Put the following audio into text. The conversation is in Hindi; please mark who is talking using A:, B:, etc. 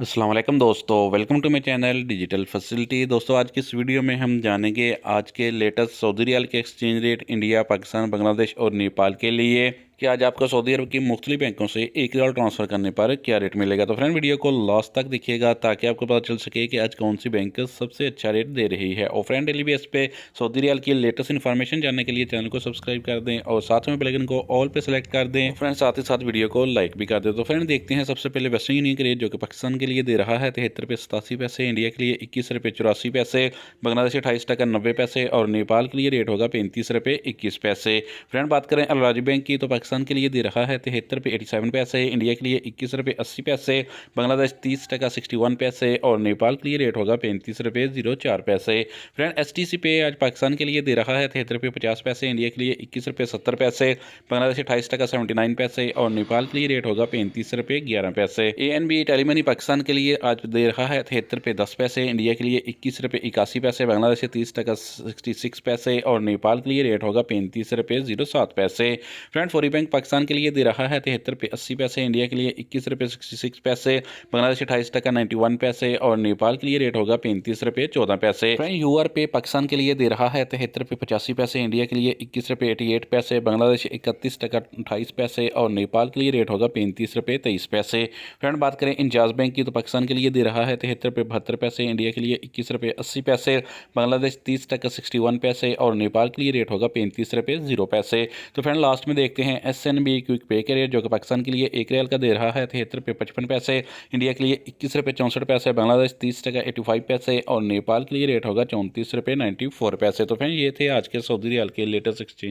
A: अस्सलाम वालेकुम दोस्तों, welcome to my channel digital facility. दोस्तों, आज की इस वीडियो में हम जानेंगे आज के लेटेस्ट सऊदी रियाल के exchange rate India, Pakistan, Bangladesh और नेपाल के लिए कि आज आपको सऊदी अरब की मुख्तलिफ बैंकों से एक रियाल ट्रांसफ़र करने पर क्या रेट मिलेगा। तो फ्रेंड, वीडियो को लास्ट तक देखिएगा ताकि आपको पता चल सके कि आज कौन सी बैंक सबसे अच्छा रेट दे रही है। और फ्रेंड, डेली बेस पे सऊदी रियाल की लेटेस्ट इन्फॉर्मेशन जानने के लिए चैनल को सब्सक्राइब कर दें और साथ में बेल आइकन को ऑल पे सेलेक्ट कर दें। फ्रेंड, साथ ही साथ वीडियो को लाइक भी कर दें। तो फ्रेंड, देखते हैं सबसे पहले वेस्टर्न यूनियन के रेट जो कि पाकिस्तान के लिए दे रहा है 73 रुपये 87 पैसे, इंडिया के लिए 21 रुपये 84 पैसे, बांग्लादेश 28 टका 90 पैसे और नेपाल के लिए रेट होगा 35 रुपये 21 पैसे। फ्रेंड, बात करें अल राजी बैंक की तो पाकिस्तान के लिए दे रहा है 73 रुपये 87 पैसे, इंडिया के लिए 21 रुपये 80 पैसे, बांग्लादेश 30 टका 61 पैसे और नेपाल के लिए रेट होगा 35 रुपये 04 पैसे। फ्रेंड, STC पे आज पाकिस्तान के लिए दे रहा है 73 रुपये 50 पैसे, इंडिया के लिए 21 रुपये 70 पैसे, बांग्लादेश 28 टका 79 पैसे और नेपाल के लिए रेट होगा 35 रुपये 11 पैसे। ANB टेलीमनी पाकिस्तान के लिए आज दे रहा है 73 रुपये 10 पैसे, इंडिया के लिए 21 रुपये 81 पैसे, बांग्लादेश 30 टका 66 पैसे और नेपाल के लिए रेट होगा 35 रुपये 07 पैसे। फ्रेंड, फौरी बैंक पाकिस्तान के लिए दे रहा है 73 रुपये 80 पैसे, इंडिया के लिए 21 रुपये 66 पैसे, बांग्लादेश 28 टका 91 पैसे और नेपाल के लिए रेट होगा 35 रुपये 14 पैसे। फ्रेंड, UR पे पाकिस्तान के लिए दे रहा है 73 रुपये 85 पैसे, इंडिया के लिए 21 रुपये 88 पैसे, बांग्लादेश 31 टका 28 पैसे और नेपाल के लिए रेट होगा 35 रुपये 23 पैसे। फ्रेंड, बात करें इंजाज बैंक की तो पाकिस्तान के लिए दे रहा है 73 रुपये 72 पैसे, इंडिया के लिए 21 रुपये 80 पैसे, बांग्लादेश 30 टका 61 पैसे और नेपाल के लिए रेट होगा 35 रुपये 0 पैसे। तो फ्रेंड, लास्ट में देखते हैं SNB क्विक पे के रेट जो कि पाकिस्तान के लिए एक रियाल का दे रहा है 73 रुपये 55 पैसे, इंडिया के लिए 21 रुपये 64 पैसे, बांग्लादेश 30 टका 85 पैसे और नेपाल के लिए रेट होगा 34 रुपये 94 पैसे। तो फ्रेंड, ये थे आज के सऊदी रियाल के लेटेस्ट एक्सचेंज